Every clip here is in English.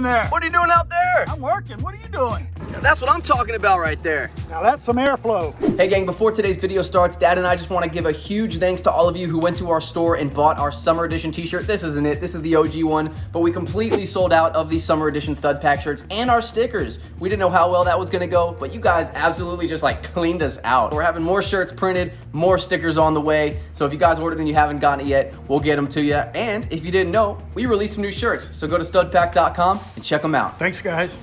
doing there? What are you doing out there? I'm working. What are you doing? Yeah, that's what I'm talking about right there. Now that's some airflow. Hey gang, before today's video starts, Dad and I just want to give a huge thanks to all of you who went to our store and bought our summer edition t-shirt. This isn't it, this is the OG one, but we completely sold out of the summer edition stud pack shirts and our stickers. We didn't know how well that was gonna go, but you guys absolutely just like cleaned us out. We're having more shirts printed, more stickers on the way. So if you guys ordered and you haven't gotten it yet, we'll get them to you. And if you didn't know, we released some new shirts. So go to studpack.com and check them out. Thanks, guys.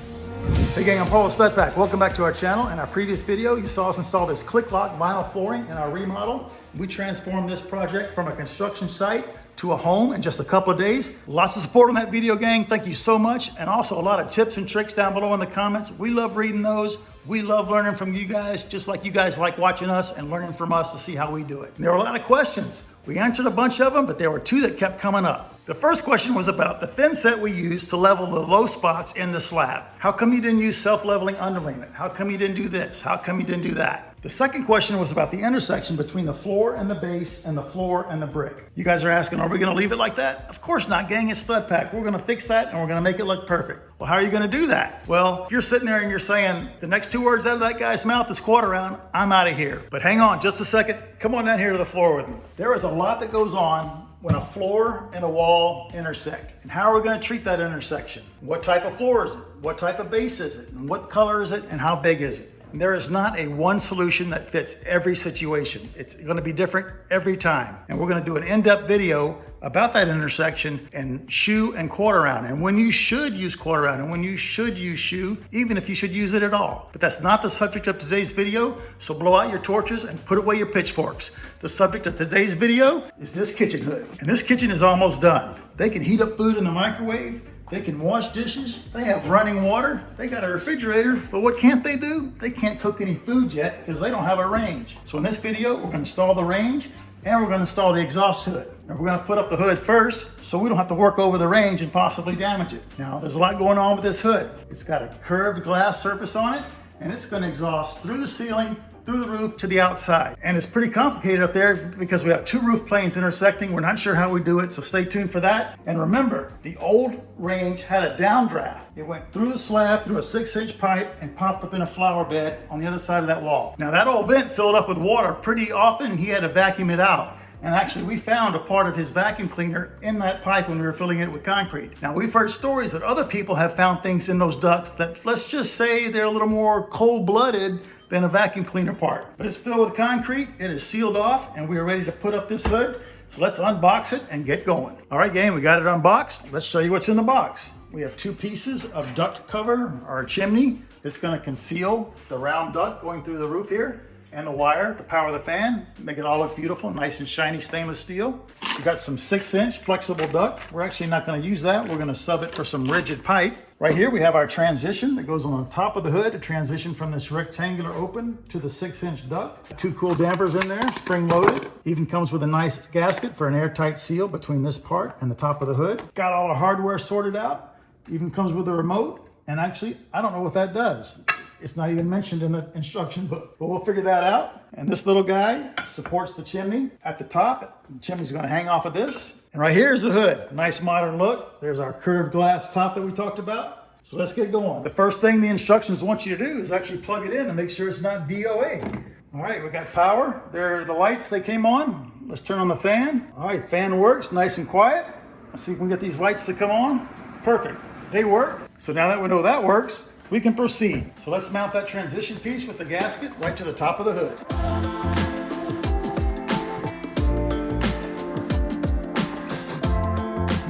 Hey gang, I'm Paul with Stud Pack. Welcome back to our channel. In our previous video, you saw us install this click lock vinyl flooring in our remodel. We transformed this project from a construction site to a home in just a couple of days. Lots of support on that video, gang. Thank you so much. And also a lot of tips and tricks down below in the comments. We love reading those. We love learning from you guys, just like you guys like watching us and learning from us to see how we do it. And there were a lot of questions. We answered a bunch of them, but there were two that kept coming up. The first question was about the thin set we used to level the low spots in the slab. How come you didn't use self-leveling underlayment? How come you didn't do this? How come you didn't do that? The second question was about the intersection between the floor and the base and the floor and the brick. You guys are asking, are we gonna leave it like that? Of course not, gang, it's Stud Pack. We're gonna fix that and we're gonna make it look perfect. Well, how are you gonna do that? Well, if you're sitting there and you're saying, the next two words out of that guy's mouth is quarter round, I'm out of here. But hang on just a second. Come on down here to the floor with me. There is a lot that goes on when a floor and a wall intersect. And how are we gonna treat that intersection? What type of floor is it? What type of base is it? And what color is it? And how big is it? And there is not a one solution that fits every situation. It's gonna be different every time. And we're gonna do an in-depth video about that intersection and shoe and quarter round, and when you should use quarter round and when you should use shoe, even if you should use it at all. But that's not the subject of today's video, so blow out your torches and put away your pitchforks. The subject of today's video is this kitchen hood. And this kitchen is almost done. They can heat up food in the microwave, they can wash dishes, they have running water, they got a refrigerator, but what can't they do? They can't cook any food yet because they don't have a range. So in this video, we're gonna install the range and we're gonna install the exhaust hood. And we're gonna put up the hood first so we don't have to work over the range and possibly damage it. Now, there's a lot going on with this hood. It's got a curved glass surface on it and it's gonna exhaust through the ceiling, through the roof to the outside. And it's pretty complicated up there because we have two roof planes intersecting. We're not sure how we do it, so stay tuned for that. And remember, the old range had a downdraft. It went through the slab, through a 6-inch pipe, and popped up in a flower bed on the other side of that wall. Now that old vent filled up with water pretty often. He had to vacuum it out. And actually, we found a part of his vacuum cleaner in that pipe when we were filling it with concrete. Now, we've heard stories that other people have found things in those ducts that, let's just say, they're a little more cold-blooded than a vacuum cleaner part. But it's filled with concrete, it is sealed off, and we are ready to put up this hood. So let's unbox it and get going. All right, gang, we got it unboxed. Let's show you what's in the box. We have two pieces of duct cover, or chimney. It's gonna conceal the round duct going through the roof here, and the wire to power the fan, make it all look beautiful, nice and shiny stainless steel. We got some 6-inch flexible duct. We're actually not gonna use that. We're gonna sub it for some rigid pipe. Right here we have our transition that goes on the top of the hood, a transition from this rectangular open to the 6-inch duct. Two cool dampers in there, spring loaded. Even comes with a nice gasket for an airtight seal between this part and the top of the hood. Got all our hardware sorted out. Even comes with a remote. And actually, I don't know what that does. It's not even mentioned in the instruction book, but we'll figure that out. And this little guy supports the chimney at the top. The chimney's gonna hang off of this. And right here's the hood. Nice modern look. There's our curved glass top that we talked about. So let's get going. The first thing the instructions want you to do is actually plug it in and make sure it's not DOA. All right, we got power. There are the lights, they came on. Let's turn on the fan. All right, fan works, nice and quiet. Let's see if we can get these lights to come on. Perfect, they work. So now that we know that works, we can proceed. So let's mount that transition piece with the gasket right to the top of the hood.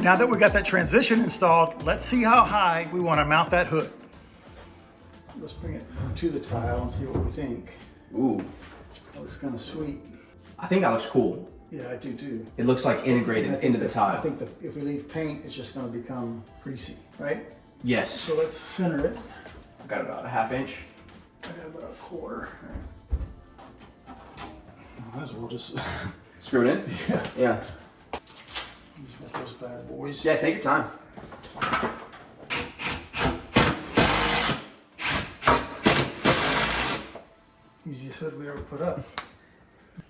Now that we got that transition installed, let's see how high we want to mount that hood. Let's bring it to the tile and see what we think. Ooh. That looks kind of sweet. I think that looks cool. Yeah, I do too. It looks like integrated into the tile. I think that if we leave paint, it's just going to become greasy, right? Yes. So let's center it. I've got about a 1/2 inch. I got about a 1/4. Might as well just screw it in. Yeah. Yeah. Just got those bad boys. Yeah, take your time. Easiest hood we ever put up.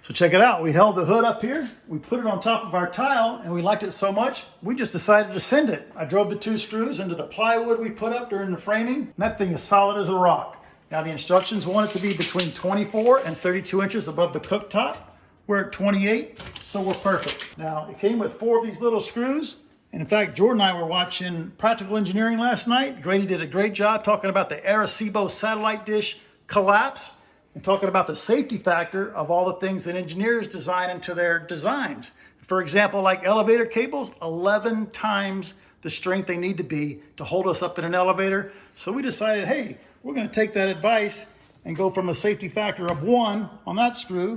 So check it out. We held the hood up here. We put it on top of our tile and we liked it so much, we just decided to send it. I drove the 2 screws into the plywood we put up during the framing. And that thing is solid as a rock. Now the instructions want it to be between 24 and 32 inches above the cooktop. We're at 28, so we're perfect. Now it came with 4 of these little screws. And in fact, Jordan and I were watching Practical Engineering last night. Grady did a great job talking about the Arecibo satellite dish collapse and talking about the safety factor of all the things that engineers design into their designs. For example, like elevator cables, 11 times the strength they need to be to hold us up in an elevator. So we decided, hey, we're gonna take that advice and go from a safety factor of 1 on that screw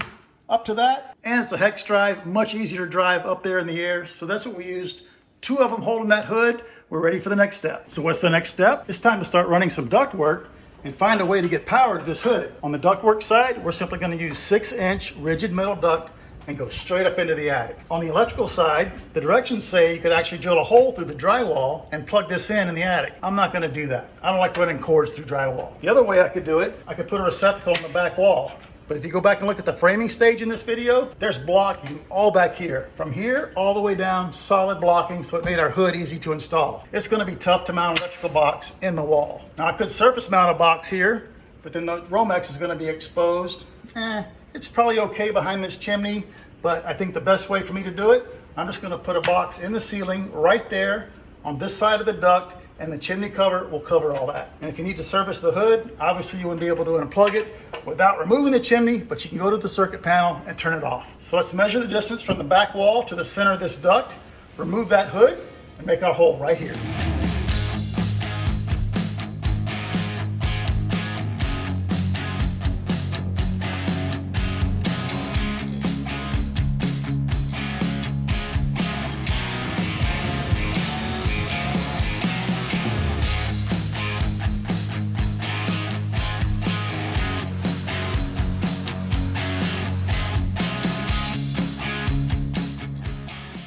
up to that. And it's a hex drive, much easier to drive up there in the air. So that's what we used. 2 of them holding that hood. We're ready for the next step. So what's the next step? It's time to start running some ductwork and find a way to get power to this hood. On the ductwork side, we're simply gonna use 6-inch rigid metal duct and go straight up into the attic. On the electrical side, the directions say you could actually drill a hole through the drywall and plug this in the attic. I'm not gonna do that. I don't like running cords through drywall. The other way I could do it, I could put a receptacle on the back wall. But if you go back and look at the framing stage in this video, there's blocking all back here. From here all the way down, solid blocking, so it made our hood easy to install. It's gonna be tough to mount an electrical box in the wall. Now I could surface mount a box here, but then the Romex is gonna be exposed. It's probably okay behind this chimney, but I think the best way for me to do it, I'm just gonna put a box in the ceiling right there on this side of the duct, and the chimney cover will cover all that. And if you need to service the hood, obviously you wouldn't be able to unplug it without removing the chimney, but you can go to the circuit panel and turn it off. So let's measure the distance from the back wall to the center of this duct, remove that hood, and make our hole right here.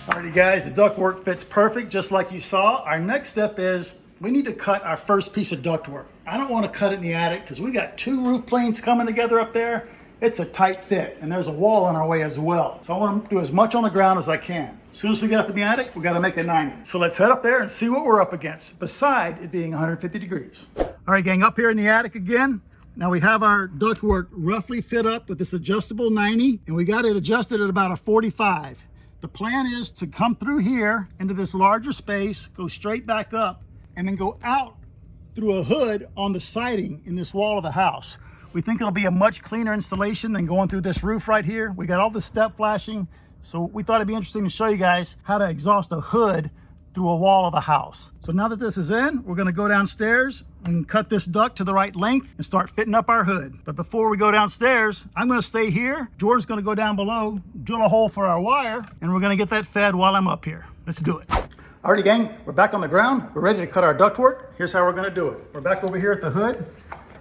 Alrighty guys, the ductwork fits perfect just like you saw. Our next step is we need to cut our first piece of ductwork. I don't want to cut it in the attic because we got 2 roof planes coming together up there. It's a tight fit and there's a wall in our way as well. So I want to do as much on the ground as I can. As soon as we get up in the attic, we got to make a 90. So let's head up there and see what we're up against, beside it being 150 degrees. All right gang, up here in the attic again. Now we have our ductwork roughly fit up with this adjustable 90 and we got it adjusted at about a 45. The plan is to come through here into this larger space, go straight back up, and then go out through a hood on the siding in this wall of the house. We think it'll be a much cleaner installation than going through this roof right here. We got all the step flashing, so we thought it'd be interesting to show you guys how to exhaust a hood through a wall of a house. So now that this is in, we're gonna go downstairs and cut this duct to the right length and start fitting up our hood. But before we go downstairs, I'm gonna stay here. Jordan's gonna go down below, drill a hole for our wire, and we're gonna get that fed while I'm up here. Let's do it. Alrighty gang, we're back on the ground. We're ready to cut our ductwork. Here's how we're gonna do it. We're back over here at the hood.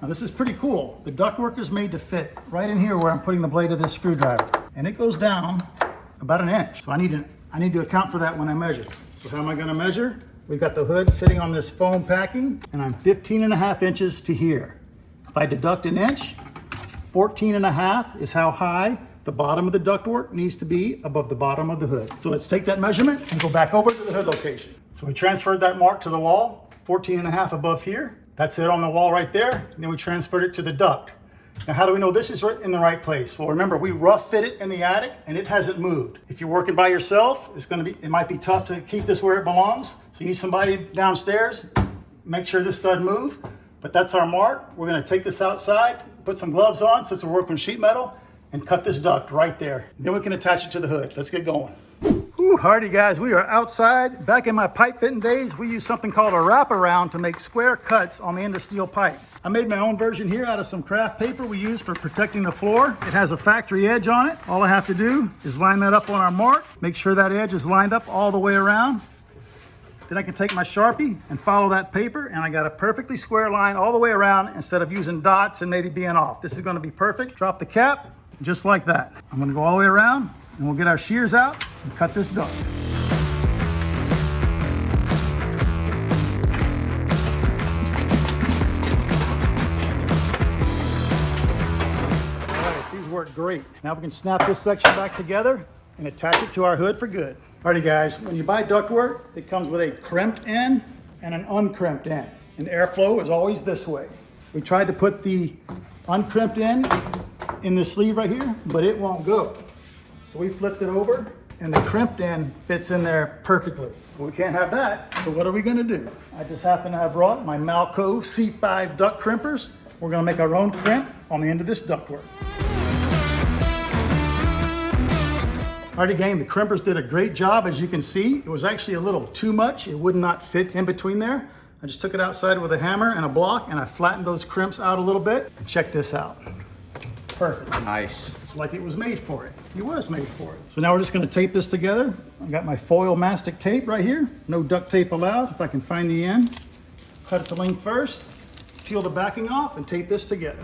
Now this is pretty cool. The ductwork is made to fit right in here where I'm putting the blade of this screwdriver. And it goes down about 1 inch. So I need to account for that when I measure. So how am I gonna measure? We've got the hood sitting on this foam packing and I'm 15.5 inches to here. If I deduct 1 inch, 14.5 is how high the bottom of the ductwork needs to be above the bottom of the hood. So let's take that measurement and go back over to the hood location. So we transferred that mark to the wall, 14.5 above here. That's it on the wall right there. And then we transferred it to the duct. Now, how do we know this is in the right place? Well, remember, we rough fit it in the attic and it hasn't moved. If you're working by yourself, it might be tough to keep this where it belongs. So you need somebody downstairs, make sure this doesn't move. But that's our mark. We're gonna take this outside, put some gloves on since we're working with sheet metal, and cut this duct right there. Then we can attach it to the hood. Let's get going. Alrighty guys, we are outside. Back in my pipe fitting days, we used something called a wraparound to make square cuts on the end of steel pipe. I made my own version here out of some craft paper we use for protecting the floor. It has a factory edge on it. All I have to do is line that up on our mark, make sure that edge is lined up all the way around. Then I can take my Sharpie and follow that paper, and I got a perfectly square line all the way around instead of using dots and maybe being off. This is gonna be perfect. Drop the cap, just like that. I'm gonna go all the way around, and we'll get our shears out and cut this duct. All right, these work great. great. Now we can snap this section back together and attach it to our hood for good. Alrighty guys, when you buy ductwork, it comes with a crimped end and an uncrimped end. And airflow is always this way. We tried to put the uncrimped end in this sleeve right here, but it won't go. So we flipped it over and the crimped end fits in there perfectly. We can't have that, so what are we gonna do? I just happen to have brought my Malco C5 duct crimpers. We're gonna make our own crimp on the end of this ductwork. Alrighty gang, the crimpers did a great job. As you can see, it was actually a little too much. It would not fit in between there. I just took it outside with a hammer and a block and I flattened those crimps out a little bit. Check this out. Perfect. Nice. It's like it was made for it. It was made for it. So now we're just gonna tape this together. I got my foil mastic tape right here. No duct tape allowed. If I can find the end, cut it to length first, peel the backing off and tape this together.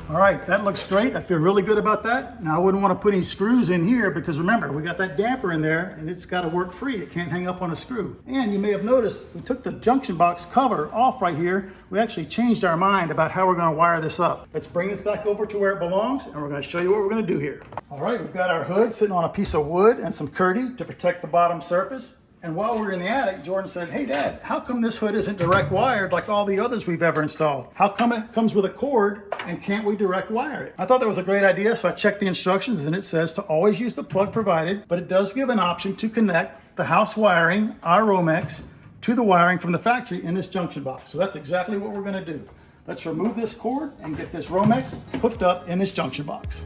All right, that looks great. I feel really good about that. Now I wouldn't want to put any screws in here because remember, we got that damper in there and it's got to work free. It can't hang up on a screw. And you may have noticed we took the junction box cover off right here. We actually changed our mind about how we're going to wire this up. Let's bring this back over to where it belongs and we're going to show you what we're going to do here. All right, we've got our hood sitting on a piece of wood and some curdy to protect the bottom surface. And while we were in the attic, Jordan said, hey Dad, how come this hood isn't direct wired like all the others we've ever installed? How come it comes with a cord and can't we direct wire it? I thought that was a great idea, so I checked the instructions and it says to always use the plug provided, but it does give an option to connect the house wiring, our Romex, to the wiring from the factory in this junction box. So that's exactly what we're gonna do. Let's remove this cord and get this Romex hooked up in this junction box.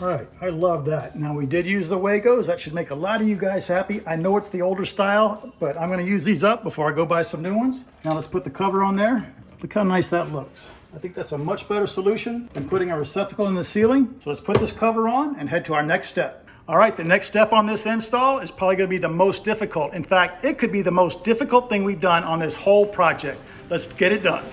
All right, I love that. Now we did use the Wagos. That should make a lot of you guys happy. I know it's the older style, but I'm gonna use these up before I go buy some new ones. Now let's put the cover on there. Look how nice that looks. I think that's a much better solution than putting a receptacle in the ceiling. So let's put this cover on and head to our next step. All right, the next step on this install is probably gonna be the most difficult. In fact, it could be the most difficult thing we've done on this whole project. Let's get it done.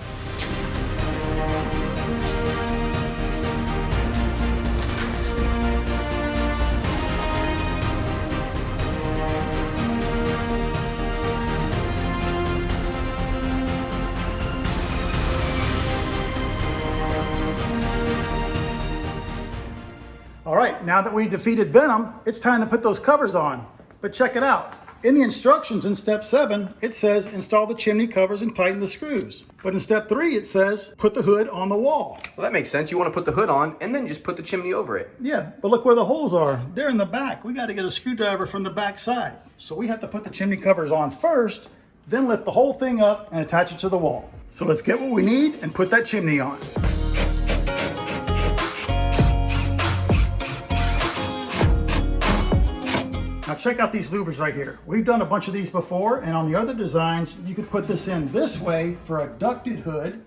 All right, now that we defeated Venom, it's time to put those covers on. But check it out. In the instructions in step 7, it says install the chimney covers and tighten the screws. But in step 3, it says put the hood on the wall. Well, that makes sense. You want to put the hood on and then just put the chimney over it. Yeah, but look where the holes are. They're in the back. We got to get a screwdriver from the back side. So we have to put the chimney covers on first, then lift the whole thing up and attach it to the wall. So let's get what we need and put that chimney on. Now check out these louvers right here. We've done a bunch of these before, and on the other designs, you could put this in this way for a ducted hood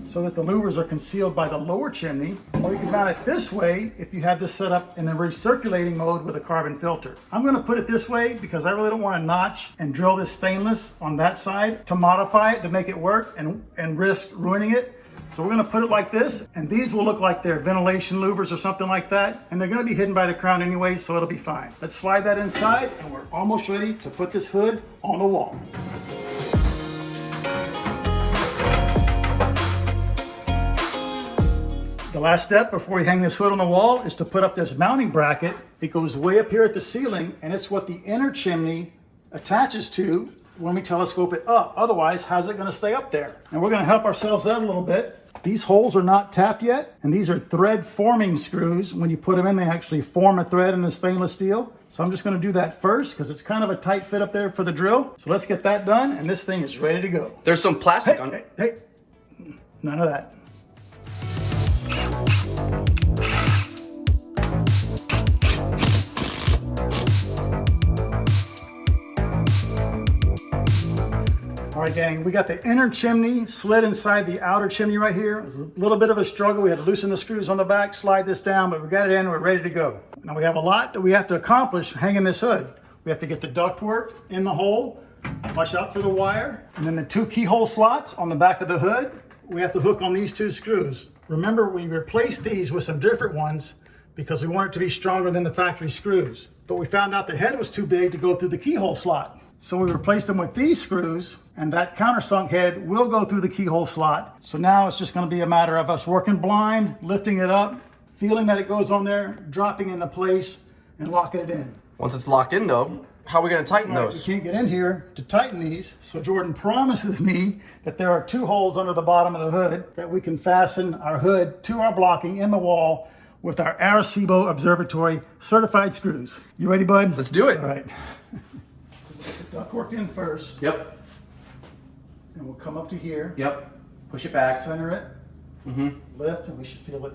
so that the louvers are concealed by the lower chimney, or you can mount it this way if you have this set up in the recirculating mode with a carbon filter. I'm gonna put it this way because I really don't want to notch and drill this stainless on that side to modify it to make it work and risk ruining it. So we're gonna put it like this, and these will look like they're ventilation louvers or something like that, and they're gonna be hidden by the crown anyway, so it'll be fine. Let's slide that inside, and we're almost ready to put this hood on the wall. The last step before we hang this hood on the wall is to put up this mounting bracket. It goes way up here at the ceiling, and it's what the inner chimney attaches to when we telescope it up. Otherwise, how's it gonna stay up there? And we're gonna help ourselves out a little bit. These holes are not tapped yet, and these are thread forming screws. When you put them in, they actually form a thread in the stainless steel. So I'm just gonna do that first because it's kind of a tight fit up there for the drill. So let's get that done, and this thing is ready to go. There's some plastic on it. Hey, none of that. All right, gang, we got the inner chimney slid inside the outer chimney right here. It was a little bit of a struggle. We had to loosen the screws on the back, slide this down, but we got it in, we're ready to go. Now we have a lot that we have to accomplish hanging this hood. We have to get the ductwork in the hole, Watch out for the wire. And then the 2 keyhole slots on the back of the hood, we have to hook on these 2 screws. Remember, we replaced these with some different ones because we want it to be stronger than the factory screws. But we found out the head was too big to go through the keyhole slot. So we replaced them with these screws, and that countersunk head will go through the keyhole slot. So now it's just going to be a matter of us working blind, lifting it up, feeling that it goes on there, dropping into place, and locking it in. Once it's locked in though, how are we gonna tighten those? We can't get in here to tighten these, so Jordan promises me that there are 2 holes under the bottom of the hood that we can fasten our hood to our blocking in the wall with our Arecibo Observatory certified screws. You ready, bud? Let's do it. All right. So we'll get the ductwork in first. Yep. And we'll come up to here. Yep. Push it back. Center it. Lift, and we should feel it.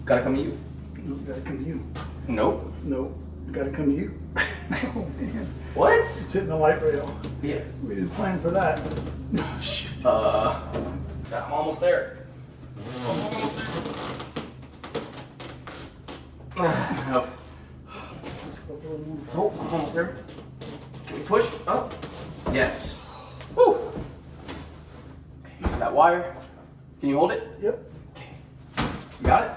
Gotta come to you. No, gotta come to you. Nope. Nope. Gotta come to you. Oh man. What? It's hitting the light rail. Yeah. We didn't plan for that. Oh, shit. I'm almost there. No. Let's go a little more. Oh, I'm almost there. Can we push up? Yes. Woo! Okay, that wire. Can you hold it? Yep. You got it?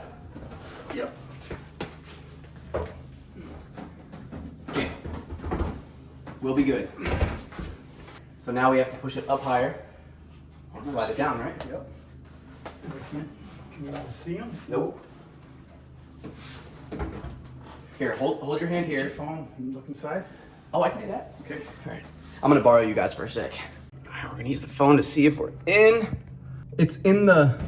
Yep. Okay. We'll be good. So now we have to push it up higher and slide it down, right? Yep. Can you not see them? Nope. Here, hold your hand Your here. phone and look inside. Oh, I can do that? Okay. All right. I'm gonna borrow you guys for a sec. All right, we're gonna use the phone to see if we're in. It's in the...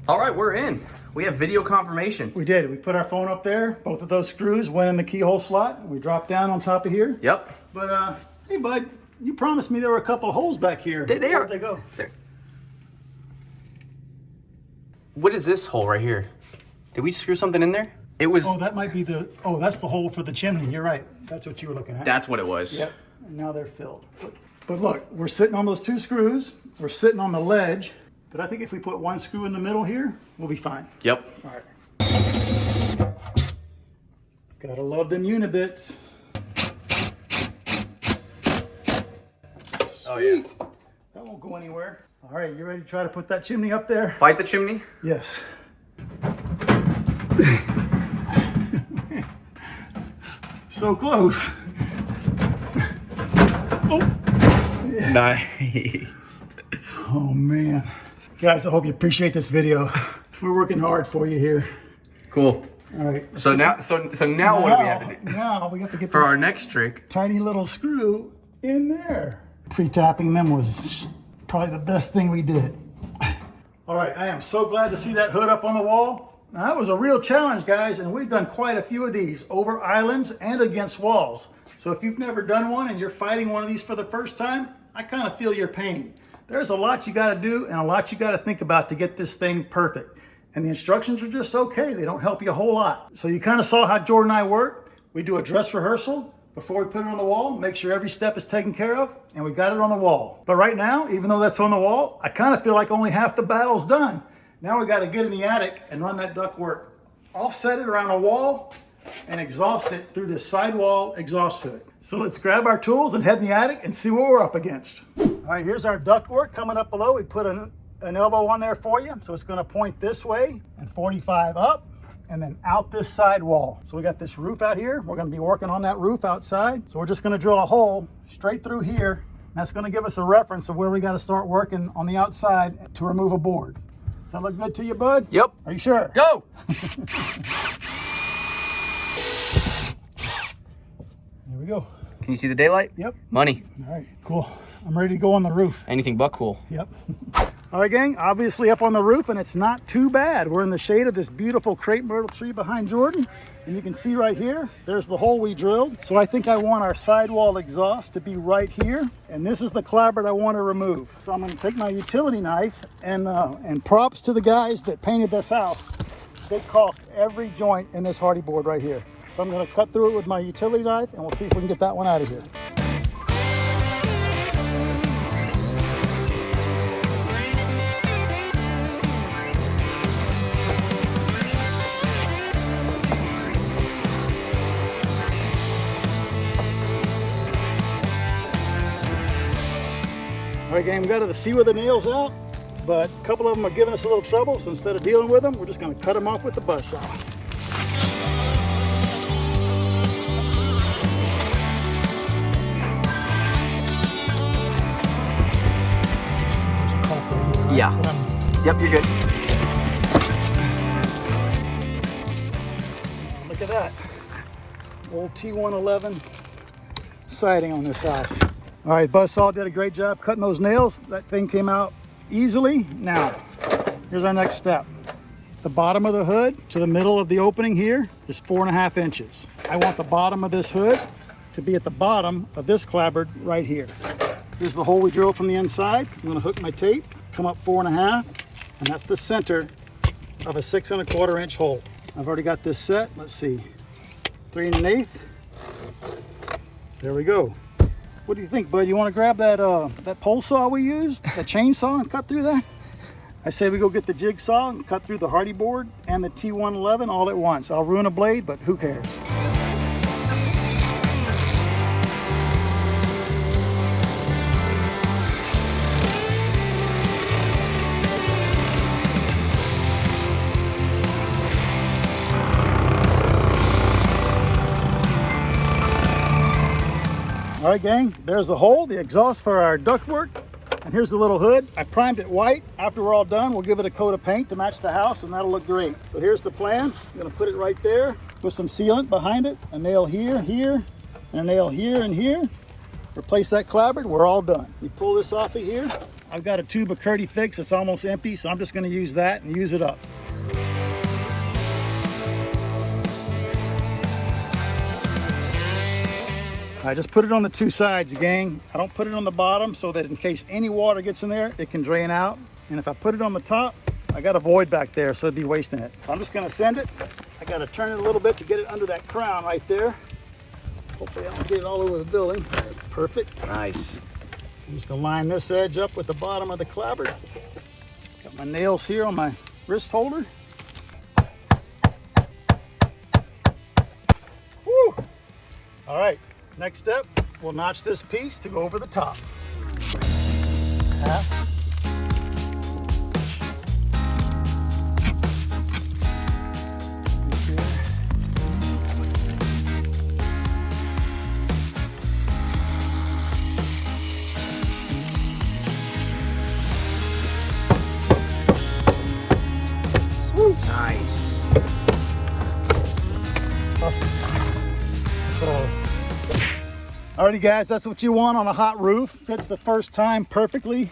All right, we're in. We have video confirmation. We did. We put our phone up there. Both of those screws went in the keyhole slot. We dropped down on top of here. Yep. But hey, bud, you promised me there were a couple of holes back here. They are. Where'd they go? There. What is this hole right here? Did we screw something in there? It was... Oh, that might be the... Oh, that's the hole for the chimney. You're right. That's what you were looking at. That's what it was. Yep. And now they're filled. But look, we're sitting on those 2 screws. We're sitting on the ledge. But I think if we put 1 screw in the middle here, we'll be fine. Yep. All right. Gotta love them unibits. Oh, yeah. That won't go anywhere. All right, you ready to try to put that chimney up there? Fight the chimney? Yes. So close. Oh. Nice. Oh man. Guys, I hope you appreciate this video. We're working hard for you here. Cool. All right. So now, now what do we have to do? Now we have to get For this our next trick. tiny little screw in there. Pre-tapping them was probably the best thing we did. All right, I am so glad to see that hood up on the wall. Now, that was a real challenge, guys, and we've done quite a few of these over islands and against walls. So if you've never done one and you're fighting one of these for the first time, I kind of feel your pain. There's a lot you got to do and a lot you got to think about to get this thing perfect. And the instructions are just okay. They don't help you a whole lot. So you kind of saw how Jordan and I work. We do a dress rehearsal before we put it on the wall, make sure every step is taken care of, and we got it on the wall. But right now, even though that's on the wall, I kind of feel like only half the battle's done. Now we got to get in the attic and run that ductwork. Offset it around a wall and exhaust it through this sidewall exhaust hood. So let's grab our tools and head in the attic and see what we're up against. All right, here's our ductwork coming up below. We put an elbow on there for you. So it's going to point this way and 45 up and then out this side wall. So we got this roof out here. We're going to be working on that roof outside. So we're just going to drill a hole straight through here. That's going to give us a reference of where we got to start working on the outside to remove a board. Does that look good to you, bud? Yep. Are you sure? Go! There we go. Can you see the daylight? Yep. Money. All right, cool. I'm ready to go on the roof. Anything but cool. Yep. All right, gang, obviously up on the roof, and it's not too bad. We're in the shade of this beautiful crepe myrtle tree behind Jordan. And you can see right here, there's the hole we drilled. So I think I want our sidewall exhaust to be right here. And this is the clapboard I want to remove. So I'm gonna take my utility knife and props to the guys that painted this house. They caulked every joint in this hardy board right here. So I'm gonna cut through it with my utility knife and we'll see if we can get that one out of here. All right, gang, we got a few of the nails out, but a couple of them are giving us a little trouble, so instead of dealing with them, we're just gonna cut them off with the buzzsaw. Yeah. Yep, you're good. Look at that. Old T111 siding on this house. All right, buzzsaw did a great job cutting those nails. That thing came out easily. Now, here's our next step. The bottom of the hood to the middle of the opening here is 4.5 inches. I want the bottom of this hood to be at the bottom of this clapboard right here. Here's the hole we drilled from the inside. I'm gonna hook my tape, come up 4.5, and that's the center of a 6 1/4 inch hole. I've already got this set. Let's see, 3 1/8. There we go. What do you think, bud? You want to grab that that pole saw we used, that chainsaw, and cut through that? I say we go get the jigsaw and cut through the hardy board and the T111 all at once. I'll ruin a blade, but who cares? All right, gang, there's the hole, the exhaust for our ductwork. And here's the little hood. I primed it white. After we're all done, we'll give it a coat of paint to match the house, and that'll look great. So here's the plan. I'm gonna put it right there, put some sealant behind it, a nail here, here, and a nail here and here. Replace that clapboard, we're all done. We pull this off of here. I've got a tube of Curdy Fix that's almost empty, so I'm just gonna use that and use it up. I just put it on the two sides, gang. I don't put it on the bottom so that in case any water gets in there, it can drain out. And if I put it on the top, I got a void back there, so it'd be wasting it. So I'm just gonna send it. I gotta turn it a little bit to get it under that crown right there. Hopefully I don't get it all over the building. Perfect. Nice. I'm just gonna line this edge up with the bottom of the clapboard. Got my nails here on my wrist holder. Woo! All right. Next step, we'll notch this piece to go over the top. Half. Woo. Nice. Awesome. Alrighty guys, that's what you want on a hot roof. Fits the first time perfectly.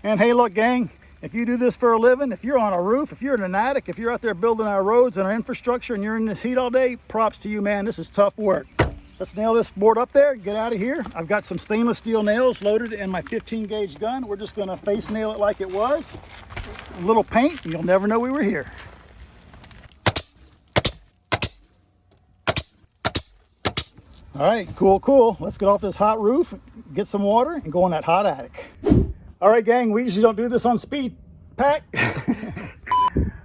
And hey, look gang, if you do this for a living, if you're on a roof, if you're in an attic, if you're out there building our roads and our infrastructure and you're in this heat all day, props to you, man. This is tough work. Let's nail this board up there, get out of here. I've got some stainless steel nails loaded in my 15 gauge gun. We're just gonna face nail it like it was. A little paint and you'll never know we were here. All right, cool. Let's get off this hot roof, get some water, and go in that hot attic. All right, gang, we usually don't do this on speed pack.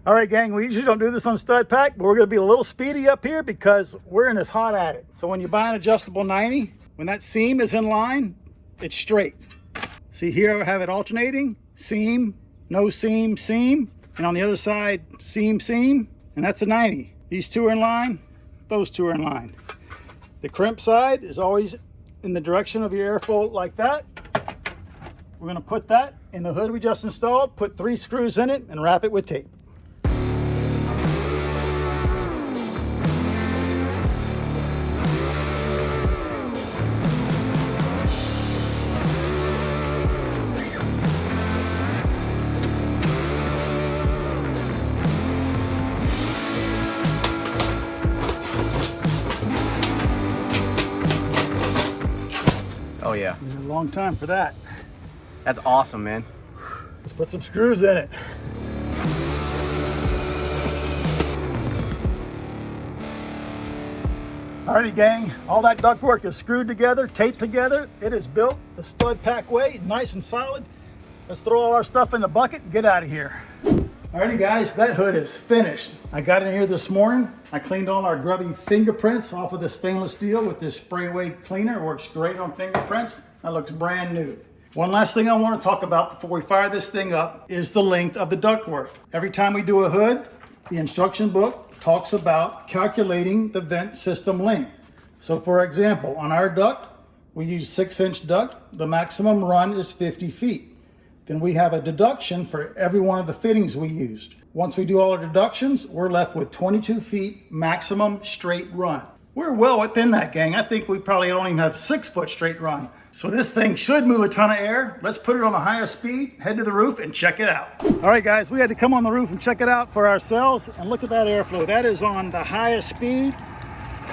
All right, gang, we usually don't do this on stud pack, but we're gonna be a little speedy up here because we're in this hot attic. So when you buy an adjustable 90, when that seam is in line, it's straight. See here, I have it alternating, seam, no seam, seam, and on the other side, seam, seam, and that's a 90. These two are in line, those two are in line. The crimp side is always in the direction of your airflow like that. We're gonna put that in the hood we just installed, put 3 screws in it, and wrap it with tape. Oh yeah. It's been a long time for that. That's awesome, man. Let's put some screws in it. Alrighty gang, all that ductwork is screwed together, taped together. It is built the stud pack way, nice and solid. Let's throw all our stuff in the bucket and get out of here. Alrighty guys, that hood is finished. I got in here this morning. I cleaned all our grubby fingerprints off of the stainless steel with this spray away cleaner. It works great on fingerprints. That looks brand new. One last thing I want to talk about before we fire this thing up is the length of the ductwork. Every time we do a hood, the instruction book talks about calculating the vent system length. So for example, on our duct, we use 6-inch duct. The maximum run is 50 feet. Then we have a deduction for every one of the fittings we used. Once we do all our deductions, we're left with 22 feet maximum straight run. We're well within that, gang. I think we probably don't even have 6 foot straight run. So this thing should move a ton of air. Let's put it on a higher speed, head to the roof and check it out. All right, guys, we had to come on the roof and check it out for ourselves. And look at that airflow. That is on the highest speed.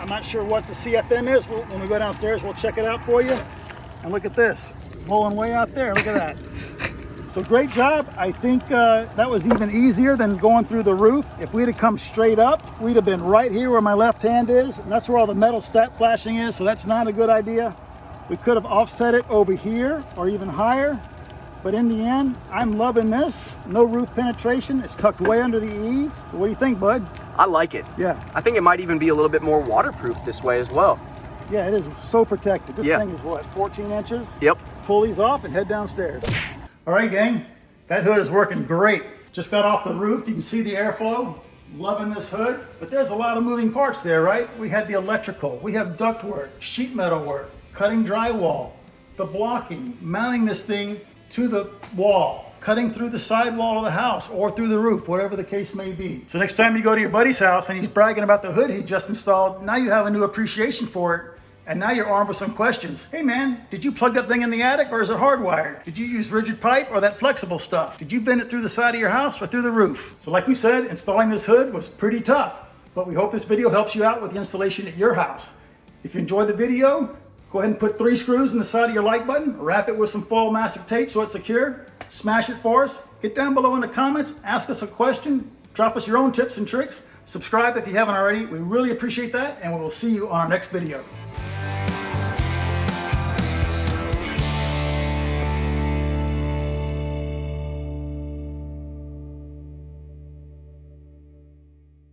I'm not sure what the CFM is. When we go downstairs, we'll check it out for you. And look at this, blowing way out there. Look at that. So great job. I think that was even easier than going through the roof. If we'd have come straight up, we'd have been right here where my left hand is. And that's where all the metal stat flashing is. So that's not a good idea. We could have offset it over here or even higher. But in the end, I'm loving this. No roof penetration. It's tucked way under the eave. So what do you think, bud? I like it. Yeah. I think it might even be a little bit more waterproof this way as well. Yeah, it is so protected. This thing is what, 14 inches? Yep. Pull these off and head downstairs. All right, gang, that hood is working great. Just got off the roof. You can see the airflow. Loving this hood, but there's a lot of moving parts there, right? We had the electrical, we have duct work, sheet metal work, cutting drywall, the blocking, mounting this thing to the wall, cutting through the sidewall of the house or through the roof, whatever the case may be. So next time you go to your buddy's house and he's bragging about the hood he just installed, now you have a new appreciation for it. And now you're armed with some questions. Hey man, did you plug that thing in the attic or is it hardwired? Did you use rigid pipe or that flexible stuff? Did you vent it through the side of your house or through the roof? So like we said, installing this hood was pretty tough, but we hope this video helps you out with the installation at your house. If you enjoyed the video, go ahead and put 3 screws in the side of your like button, wrap it with some foil mastic tape so it's secure, smash it for us, get down below in the comments, ask us a question, drop us your own tips and tricks, subscribe if you haven't already. We really appreciate that, and we will see you on our next video.